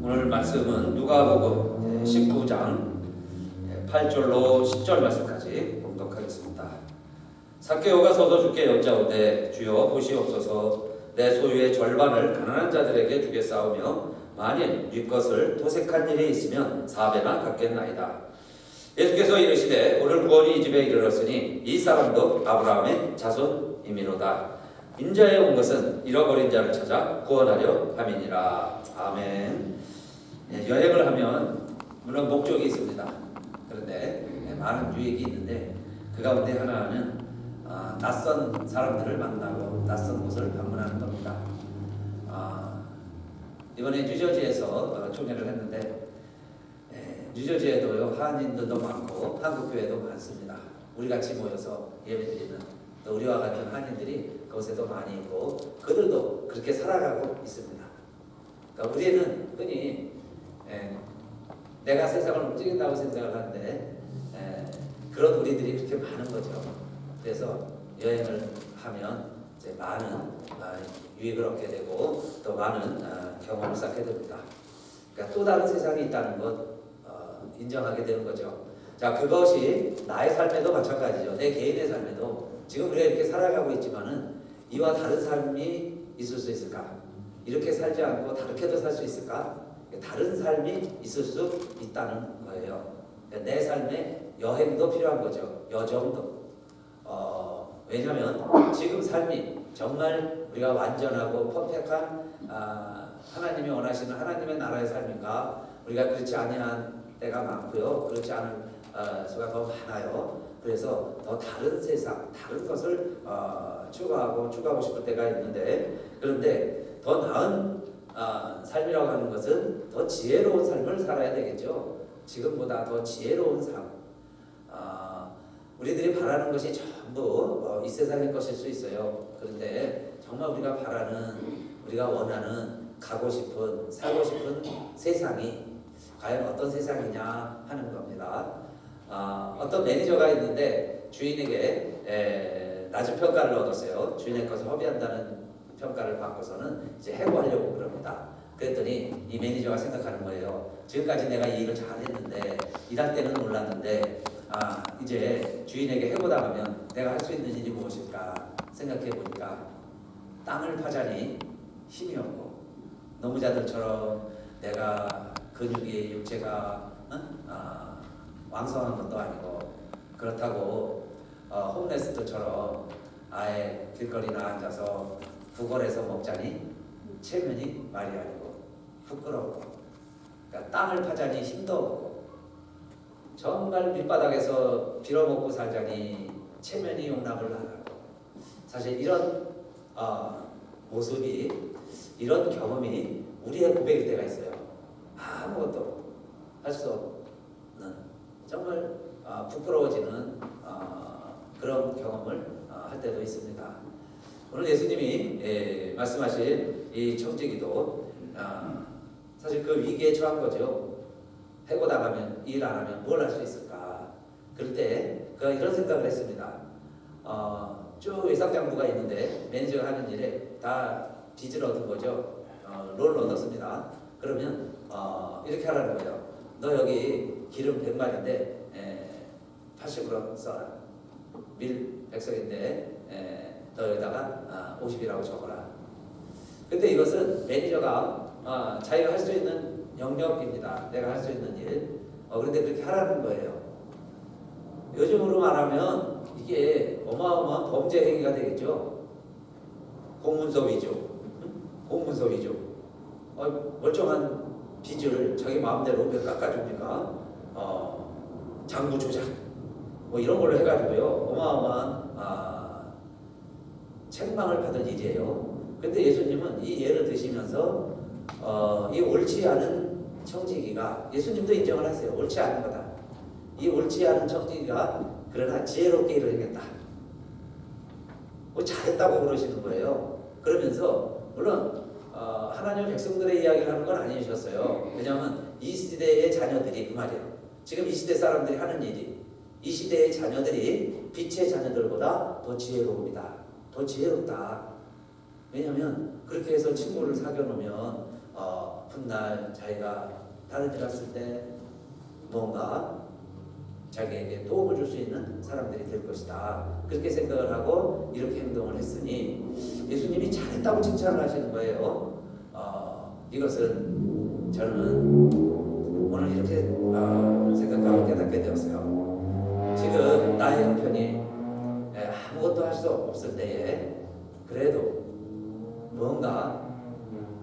오늘 말씀은 누가복음 19장 8절로 10절 말씀까지 봉독하겠습니다. 삭개오가 서서 주께 여짜오되 주여 보시옵소서 내 소유의 절반을 가난한 자들에게 주겠사오며 만일 네 것을 도색한 일이 있으면 4배나 갚겠나이다. 예수께서 이르시되 오늘 구원이 이 집에 이르렀으니 이 사람도 아브라함의 자손이미로다. 인자에 온 것은 잃어버린 자를 찾아 구원하려 함이니라. 아멘. 여행을 하면 물론 목적이 있습니다. 그런데 많은 유익이 있는데 그 가운데 하나는 낯선 사람들을 만나고 낯선 곳을 방문하는 겁니다. 이번에 뉴저지에서 총회를 했는데 뉴저지에도요 한인들도 많고 한국 교회도 많습니다. 우리 같이 모여서 예배드리는 또 우리와 같은 한인들이 그곳에도 많이 있고 그들도 그렇게 살아가고 있습니다. 그러니까 우리는 흔히 내가 세상을 움직인다고 생각을 하는데 그런 우리들이 그렇게 많은 거죠. 그래서 여행을 하면 이제 많은 유익을 얻게 되고 또 많은 경험을 쌓게 됩니다. 그러니까 또 다른 세상이 있다는 것 인정하게 되는 거죠. 자, 그것이 나의 삶에도 마찬가지죠. 내 개인의 삶에도 지금 우리가 이렇게 살아가고 있지만은 이와 다른 삶이 있을 수 있을까? 이렇게 살지 않고 다르게도 살 수 있을까? 다른 삶이 있을 수 있다는 거예요. 내 삶에 여행도 필요한 거죠. 여정도. 왜냐하면 지금 삶이 정말 우리가 완전하고 퍼펙트한 하나님이 원하시는 하나님의 나라의 삶인가? 우리가 그렇지 아니한 때가 많고요. 그렇지 않은 수가 더 많아요. 그래서 더 다른 세상, 다른 것을 추구하고 싶을 때가 있는데 그런데 더 나은 삶이라고 하는 것은 더 지혜로운 삶을 살아야 되겠죠. 지금보다 더 지혜로운 삶. 우리들이 바라는 것이 전부 이 세상의 것일 수 있어요. 그런데 정말 우리가 바라는, 우리가 원하는, 가고 싶은, 살고 싶은 세상이 과연 어떤 세상이냐 하는 겁니다. 어떤 매니저가 있는데 주인에게 낮은 평가를 얻었어요. 주인의 것을 허비한다는 평가를 받고서는 이제 해고하려고 그럽니다. 그랬더니 이 매니저가 생각하는 거예요. 지금까지 내가 이 일을 잘했는데 일할 때는 몰랐는데 이제 주인에게 해고당하면 내가 할 수 있는 일이 무엇일까 생각해 보니까 땅을 파자니 힘이 없고 노무자들처럼 내가 근육이 육체가 왕성한 것도 아니고 그렇다고 홈레스들처럼 아예 길거리나 앉아서 구걸해서 먹자니 체면이 말이 아니고 부끄럽고 그러니까 땅을 파자니 힘도 없고 정말 밑바닥에서 빌어먹고 살자니 체면이 용납을 안 하고 사실 이런 모습이 이런 경험이 우리의 고백일 때가 있어요. 아무것도 할 수 없는 정말 부끄러워지는 그런 경험을 할 때도 있습니다. 오늘 예수님이 말씀하신 이 청지기도 사실 그 위기에 처한 거죠. 해고당하면 일 안 하면 뭘 할 수 있을까? 그럴 때 그가 이런 생각을 했습니다. 쭉 외상장부가 있는데 매니저가 하는 일에 다 빚을 얻은 거죠. 롤을 얻었습니다. 그러면 이렇게 하라는 거예요. 너 여기 기름 100마리인데 80g 써라. 밀 100석인데 너 여기다가 50이라고 적어라. 근데 이것은 매니저가 자기가 할 수 있는 영역입니다. 내가 할 수 있는 일. 그런데 그렇게 하라는 거예요. 요즘으로 말하면 이게 어마어마한 범죄 행위가 되겠죠. 공문서 위조. 공문서 위조. 멀쩡한 빚을 자기 마음대로 몇 깎아줍니까? 장부 조작. 뭐 이런 걸로 해가지고요. 어마어마한 책망을 받을 일이에요. 근데 예수님은 이 예를 드시면서 이 옳지 않은 청지기가 예수님도 인정을 하세요. 옳지 않은 거다. 이 옳지 않은 청지기가 그러나 지혜롭게 일을 하겠다. 뭐 잘했다고 그러시는 거예요. 그러면서 물론 하나님 백성들의 이야기를 하는 건 아니셨어요. 왜냐하면 이 시대의 자녀들이 그 말이에요. 지금 이 시대 사람들이 하는 일이 이 시대의 자녀들이 빛의 자녀들보다 더 지혜로웁니다. 더 지혜롭다. 왜냐하면 그렇게 해서 친구를 사귀어 놓으면 훗날 자기가 다른 데 갔을 때 뭔가 자기에게 도움을 줄 수 있는 사람들이 될 것이다. 그렇게 생각을 하고 이렇게 행동을 했으니 예수님이 잘했다고 칭찬을 하시는 거예요. 이것은 저는 오늘 이렇게 생각하고 깨닫게 되었어요. 지금 나의 형편이 아무것도 할 수 없을 때에 그래도 뭔가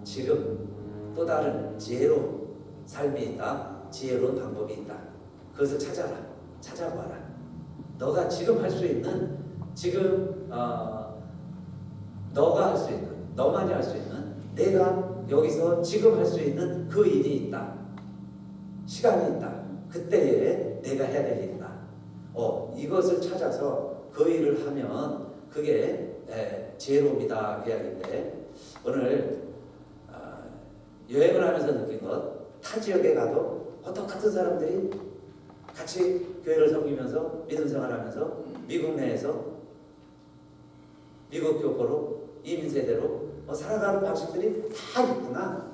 지금 또 다른 지혜로운 삶이 있다. 지혜로운 방법이 있다. 그것을 찾아봐라. 너가 지금 할 수 있는 지금 너가 할 수 있는 너만이 할 수 있는 내가 여기서 지금 할 수 있는 그 일이 있다. 시간이 있다. 그때에 내가 해야 될 일이다. 이것을 찾아서 그 일을 하면 그게 지혜로움이다. 그 이야기인데 오늘 여행을 하면서 느낀 것, 타 지역에 가도 똑같은 사람들이 같이 교회를 섬기면서 믿음 생활하면서 미국 내에서 미국 교포로 이민 세대로 살아가는 방식들이 다 있구나.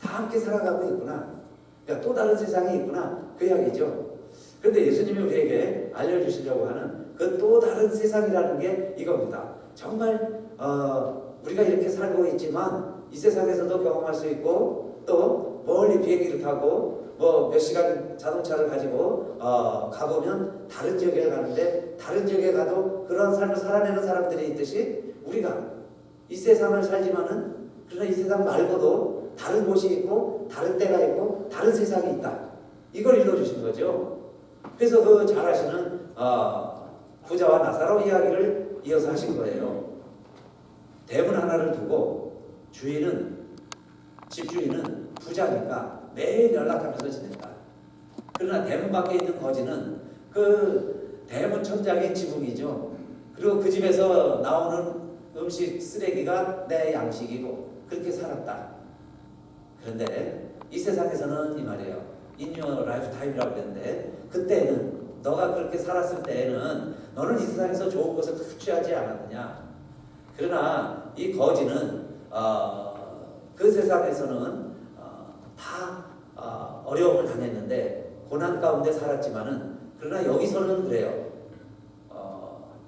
다 함께 살아가고 있구나. 그러니까 또 다른 세상이 있구나. 그 이야기죠. 그런데 예수님이 우리에게 알려주시려고 하는 그 또 다른 세상이라는 게 이겁니다. 정말 우리가 이렇게 살고 있지만 이 세상에서도 경험할 수 있고 또 멀리 비행기를 타고 몇 시간 자동차를 가지고 가보면 다른 지역에 가는데 다른 지역에 가도 그런 삶을 살아내는 사람들이 있듯이 우리가 이 세상을 살지만은 그러나 이 세상 말고도 다른 곳이 있고 다른 때가 있고 다른 세상이 있다. 이걸 일러주신 거죠. 그래서 그 잘 아시는 부자와 나사로 이야기를 이어서 하신 거예요. 대문 하나를 두고 집주인은 부자니까 매일 연락하면서 지낸다. 그러나 대문 밖에 있는 거지는 그 대문 천장이 지붕이죠. 그리고 그 집에서 나오는 음식 쓰레기가 내 양식이고 그렇게 살았다. 그런데 이 세상에서는 이 말이에요. In your lifetime이라고 그랬는데 그때는 너가 그렇게 살았을 때에는 너는 이 세상에서 좋은 것을 취하지 않았느냐. 그러나 이 거지는 그 세상에서는 다 어려움을 당했는데 고난 가운데 살았지만은 그러나 여기서는 그래요.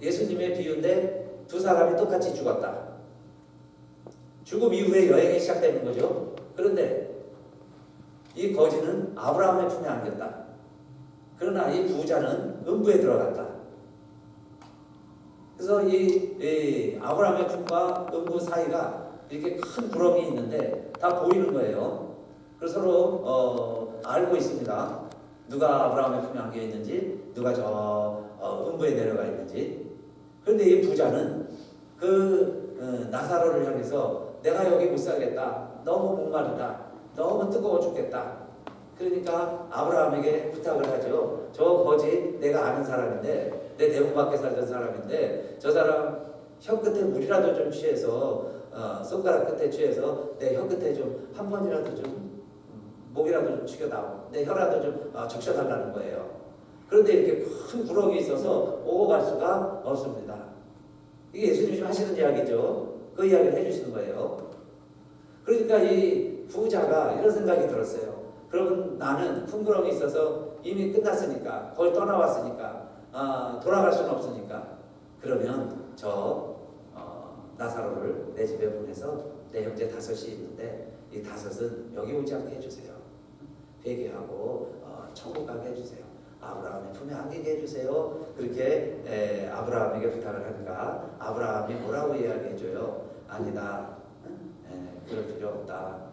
예수님의 비유인데 두 사람이 똑같이 죽었다. 죽음 이후에 여행이 시작되는 거죠. 그런데 이 거지는 아브라함의 품에 안겼다. 그러나 이 부자는 음부에 들어갔다. 그래서 이 아브라함의 품과 음부 사이가 이렇게 큰 구렁이 있는데 다 보이는 거예요. 그래서 서로 알고 있습니다. 누가 아브라함의 품에 안겨 있는지, 누가 저 음부에 내려가 있는지. 그런데 이 부자는 그 나사로를 향해서 내가 여기 못 살겠다. 너무 목마르다. 너무 뜨거워 죽겠다. 그러니까 아브라함에게 부탁을 하죠. 저 거지 내가 아는 사람인데 내 대문 밖에 살던 사람인데 저 사람 혀 끝에 물이라도 좀 취해서 손가락 끝에 취해서 내 혀 끝에 좀 한 번이라도 좀 목이라도 좀 죽여다오. 내 혀라도 좀 적셔달라는 거예요. 그런데 이렇게 큰 구렁이 있어서 오고 갈 수가 없습니다. 이게 예수님이 하시는 이야기죠. 그 이야기를 해주시는 거예요. 그러니까 이 부자가 이런 생각이 들었어요. 그럼 나는 큰 구렁이 있어서 이미 끝났으니까 거의 떠나왔으니까 돌아갈 수는 없으니까 그러면 저 나사로를 내 집에 보내서 내 형제 5이 있는데 이 5은 여기 오지 않게 해주세요. 회개하고 천국 가게 해주세요. 아브라함의 품에 안기게 해주세요. 그렇게 아브라함에게 부탁을 하니까 아브라함이 뭐라고 이야기해줘요? 아니다. 그럴 필요 없다.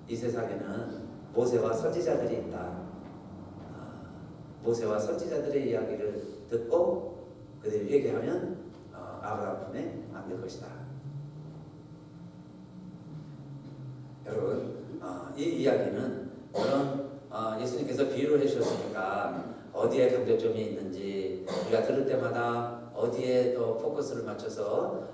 이 세상에는 모세와 선지자들이 있다. 모세와 선지자들의 이야기를 듣고 그들이 회개하면 아브라함 품에 안길 것이다. 여러분, 이 이야기는 물론 예수님께서 비유를 해주셨으니까 어디에 강조점이 있는지 우리가 들을 때마다 어디에 또 포커스를 맞춰서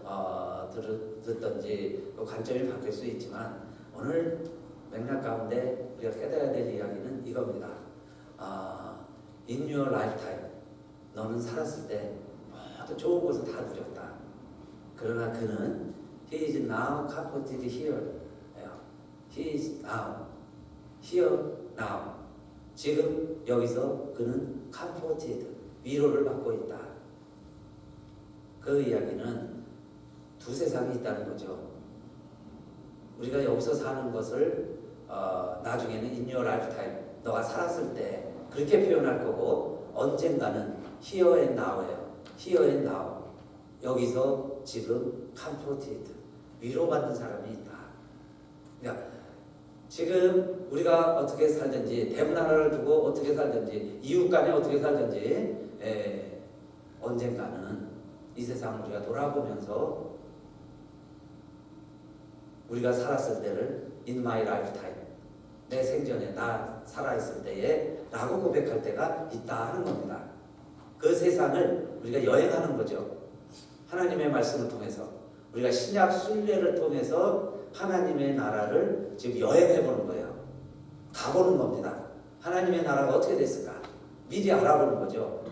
듣든지 그 관점이 바뀔 수 있지만 오늘 맥락 가운데 우리가 깨달아야 될 이야기는 이겁니다. In your lifetime, 너는 살았을 때 모두 좋은 것을 다 누렸다. 그러나 그는 He is now comforted here. He is now, here now. 지금 여기서 그는 comforted, 위로를 받고 있다. 그 이야기는 두 세상이 있다는 거죠. 우리가 여기서 사는 것을 나중에는 in your lifetime, 너가 살았을 때 그렇게 표현할 거고, 언젠가는 here and now예요. here and now. 여기서 지금 comforted, 위로받는 사람이 있다. 그러니까 지금 우리가 어떻게 살든지, 대문 하나를 두고 어떻게 살든지, 이웃 간에 어떻게 살든지, 언젠가는 이 세상 우리가 돌아보면서 우리가 살았을 때를 in my lifetime, 내 생전에 나 살아있을 때에 라고 고백할 때가 있다 하는 겁니다. 그 세상을 우리가 여행하는 거죠. 하나님의 말씀을 통해서, 우리가 신약 순례를 통해서 하나님의 나라를 지금 여행해 보는 거예요. 가보는 겁니다. 하나님의 나라가 어떻게 됐을까? 미리 알아보는 거죠.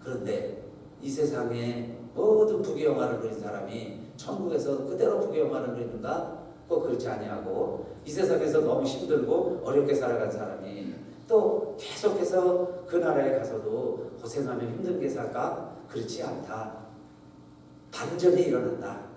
그런데 이 세상에 모든 부귀영화를 누린 사람이 천국에서 그대로 부귀영화를 누리는가? 꼭 그렇지 아니하고, 이 세상에서 너무 힘들고 어렵게 살아간 사람이 또 계속해서 그 나라에 가서도 고생하며 힘들게 살까? 그렇지 않다. 반전이 일어난다.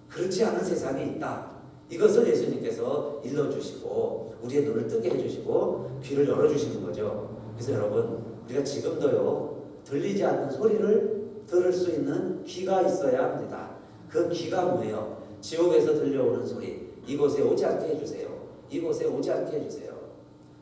그렇지 않은 세상이 있다. 이것을 예수님께서 일러주시고 우리의 눈을 뜨게 해주시고 귀를 열어주시는 거죠. 그래서 여러분, 우리가 지금도요, 들리지 않는 소리를 들을 수 있는 귀가 있어야 합니다. 그 귀가 뭐예요? 지옥에서 들려오는 소리, 이곳에 오지 않게 해주세요. 이곳에 오지 않게 해주세요.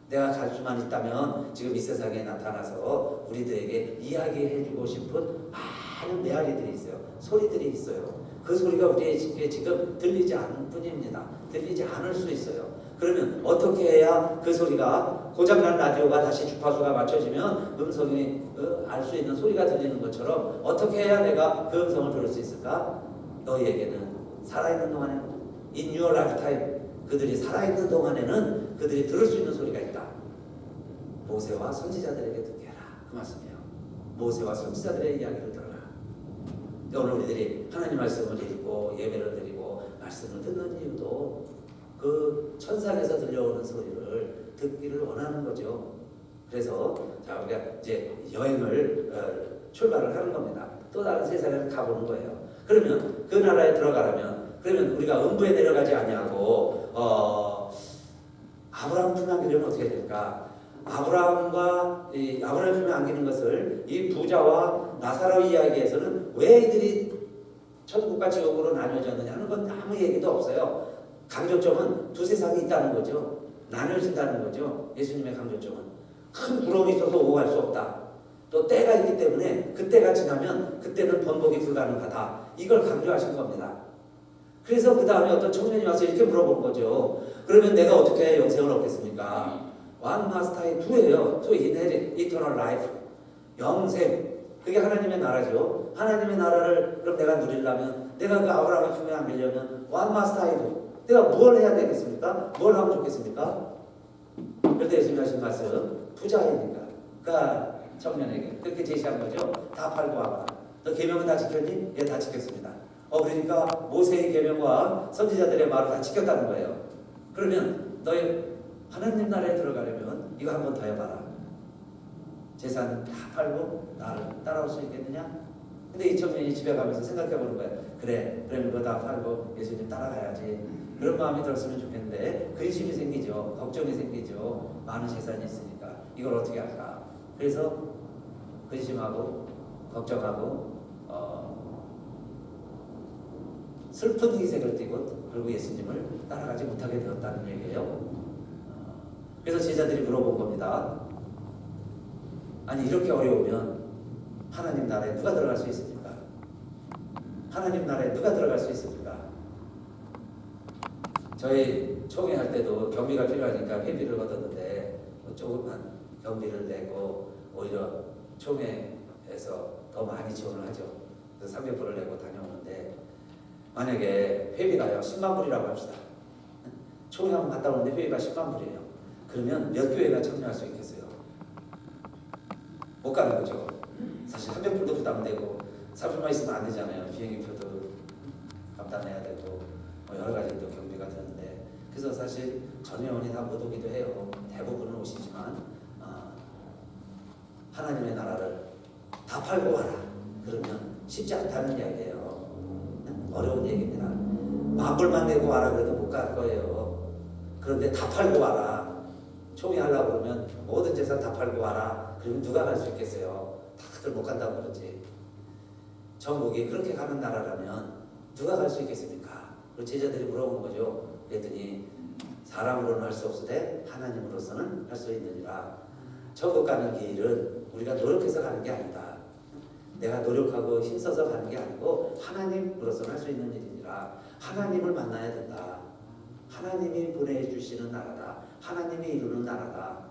내가 갈 수만 있다면 지금 이 세상에 나타나서 우리들에게 이야기해주고 싶은 많은 메아리들이 있어요. 소리들이 있어요. 그 소리가 우리에게 지금 들리지 않을 뿐입니다. 들리지 않을 수 있어요. 그러면 어떻게 해야 그 소리가, 고장난 라디오가 다시 주파수가 맞춰지면 음성이 알 수 있는 소리가 들리는 것처럼 어떻게 해야 내가 그 음성을 들을 수 있을까? 너희에게는 살아있는 동안에는, in your lifetime, 그들이 살아있는 동안에는 그들이 들을 수 있는 소리가 있다. 모세와 선지자들에게 듣게 해라. 그 말씀이에요. 모세와 선지자들의 이야기를 들어라. 오늘 우리들이 하나님 말씀을 읽고 예배를 드리고 말씀을 듣는 이유도 그 천상에서 들려오는 소리를 듣기를 원하는 거죠. 그래서 자, 우리가 이제 여행을 출발을 하는 겁니다. 또 다른 세상에 가보는 거예요. 그러면 그 나라에 들어가려면, 그러면 우리가 음부에 내려가지 아니하고 아브라함 품에 안기려면 어떻게 될까? 아브라함의 품에 안기는 것을 이 부자와 나사로 이야기에서는 왜 이들이 천국과 지옥으로 나뉘어졌느냐 하는 건 아무 얘기도 없어요. 강조점은 두 세상이 있다는 거죠. 나뉘어진다는 거죠. 예수님의 강조점은 큰 구렁이 있어서 오고 갈 수 없다. 또 때가 있기 때문에 그 때가 지나면 그때는 번복이 불가능하다. 이걸 강조하신 겁니다. 그래서 그 다음에 어떤 청년이 와서 이렇게 물어본 거죠. 그러면 내가 어떻게 영생을 얻겠습니까? One must I do예요. To inherit eternal life. 영생. 그게 하나님의 나라죠. 하나님의 나라를 그럼 내가 누리려면, 내가 그 아브라함의 품에 안기려면 One must I do. 내가 뭘 해야 되겠습니까? 뭘 하면 좋겠습니까? 그때 예수님 하신 말씀, 부자이니까. 그러니까 청년에게 그렇게 제시한 거죠. 다 팔고 와봐. 너 계명은 다 지켰니? 예, 다 지켰습니다. 그러니까 모세의 계명과 선지자들의 말을 다 지켰다는 거예요. 그러면 너희 하나님 나라에 들어가려면 이거 한번 더 해봐라. 재산 다 팔고 나를 따라올 수 있겠느냐? 근데 이 청년이 집에 가면서 생각해보는 거예요. 그래, 그러면 그거 다 팔고 예수님 따라가야지. 그런 마음이 들었으면 좋겠는데 근심이 생기죠. 걱정이 생기죠. 많은 재산이 있으니까 이걸 어떻게 할까? 그래서 근심하고 걱정하고 슬픈 희생을 띠고 결국 예수님을 따라가지 못하게 되었다는 얘기예요. 그래서 제자들이 물어본 겁니다. 아니, 이렇게 어려우면 하나님 나라에 누가 들어갈 수 있습니까? 하나님 나라에 누가 들어갈 수 있습니까? 저희 총회 할 때도 경비가 필요하니까 회비를 받았는데 조금만 경비를 내고 오히려 총회에서 더 많이 지원을 하죠. 그래서 300불을 내고 다녀오는데, 만약에 회비가요 10만 불이라고 합시다. 총회 한번 갔다 오는데 회비가 10만 불이에요. 그러면 몇 교회가 참여할 수 있겠어요? 못 가는 거죠. 사실 300불도 부담되고 30만 있으면 안 되잖아요. 비행기표도 감당해야 되고 여러 가지 또 경비가 드는데, 사실 전 회원이 다 못 오기도 해요. 대부분은 오시지만 하나님의 나라를 다 팔고 와라. 그러면 쉽지 않다는 이야기예요. 어려운 얘기입니다. 만불만 내고 와라 그래도 못 갈 거예요. 그런데 다 팔고 와라. 총회하려고 그러면 모든 재산 다 팔고 와라. 그러면 누가 갈 수 있겠어요? 다들 못 간다고 그러지. 전국이 그렇게 가는 나라라면 누가 갈 수 있겠습니까? 그 제자들이 물어본 거죠. 그랬더니 사람으로는 할 수 없으되 하나님으로서는 할 수 있느니라. 전국 가는 길은 우리가 노력해서 가는 게 아니다. 내가 노력하고 힘써서 가는 게 아니고 하나님으로서는 할 수 있는 일이니라. 하나님을 만나야 된다. 하나님이 보내주시는 나라다. 하나님이 이루는 나라다.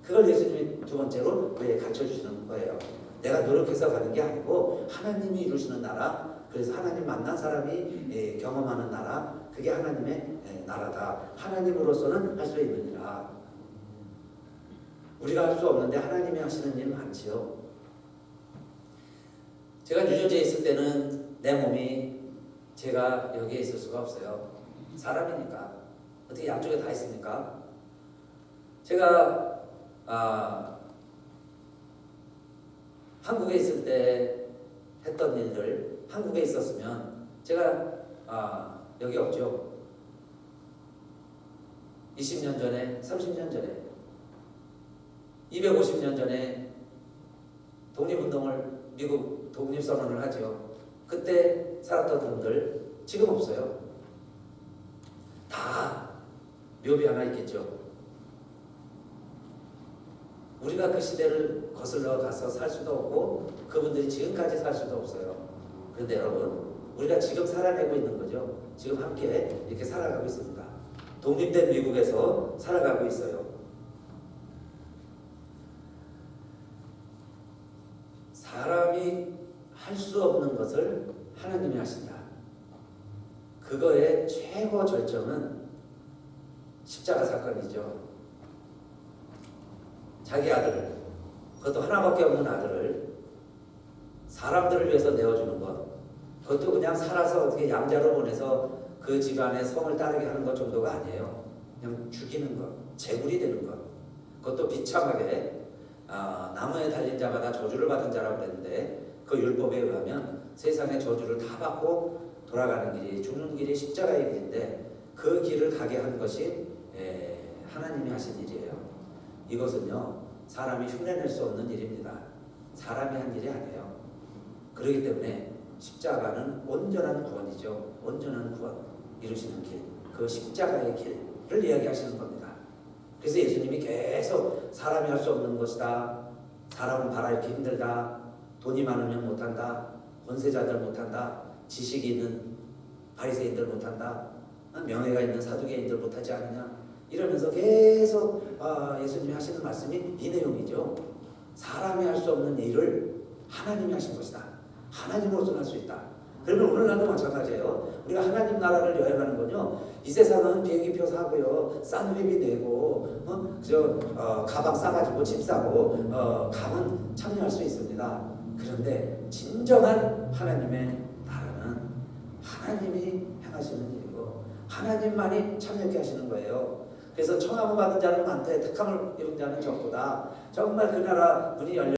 그걸 예수님이 두 번째로 왜 가르쳐주시는 거예요. 내가 노력해서 가는 게 아니고 하나님이 이루시는 나라. 그래서 하나님 만난 사람이 경험하는 나라. 그게 하나님의 나라다. 하나님으로서는 할 수 있느니라. 우리가 할 수 없는데 하나님이 하시는 일 많지요. 제가 뉴저지에 있을 때는 내 몸이 제가 여기에 있을 수가 없어요. 사람이니까. 어떻게 양쪽에 다 있습니까? 제가 한국에 있을 때 했던 일들, 한국에 있었으면 제가 여기 없죠. 20년 전에, 30년 전에, 250년 전에 독립운동을 미국 독립선언을 하죠. 그때 살았던 분들 지금 없어요. 다 묘비 하나 있겠죠. 우리가 그 시대를 거슬러 가서 살 수도 없고 그분들이 지금까지 살 수도 없어요. 그런데 여러분, 우리가 지금 살아내고 있는 거죠. 지금 함께 이렇게 살아가고 있습니다. 독립된 미국에서 살아가고 있어요. 사람이 할 수 없는 것을 하나님이 하신다. 그거의 최고 절정은 십자가 사건이죠. 자기 아들을, 그것도 하나밖에 없는 아들을 사람들을 위해서 내어주는 것, 그것도 그냥 살아서 어떻게 양자로 보내서 그 집안의 성을 따르게 하는 것 정도가 아니에요. 그냥 죽이는 것, 재물이 되는 것, 그것도 비참하게 나무에 달린 자마다 저주를 받은 자라고 그랬는데 그 율법에 의하면 세상의 저주를 다 받고 돌아가는 길이, 죽는 길이 십자가의 길인데 그 길을 가게 한 것이 하나님이 하신 일이에요. 이것은요, 사람이 흉내낼 수 없는 일입니다. 사람이 한 일이 아니에요. 그렇기 때문에 십자가는 온전한 구원이죠. 온전한 구원 이루시는 길, 그 십자가의 길을 이야기하시는 겁니다. 그래서 예수님이 계속 사람이 할 수 없는 것이다. 사람은 바라기 힘들다. 돈이 많으면 못한다. 권세자들 못한다. 지식이 있는 바리새인들 못한다. 명예가 있는 사두개인들 못하지 않느냐. 이러면서 계속 예수님이 하시는 말씀이 이 내용이죠. 사람이 할 수 없는 일을 하나님이 하신 것이다. 하나님으로서는 할 수 있다. 그러면 오늘날도 마찬가지예요. 우리가 하나님 나라를 여행하는 건요, 이 세상은 비행기표 사고요, 싼 회비 내고, 가방 싸가지고 짐 싸고 가면 참여할 수 있습니다. 그런데 진정한 하나님의 나라는 하나님이 행하시는 일이고 하나님만이 참여하게 하시는 거예요. 그래서 청함을 받은 자는 많되 택함을 입은 자는 적보다. 정말 그 나라 문이 열려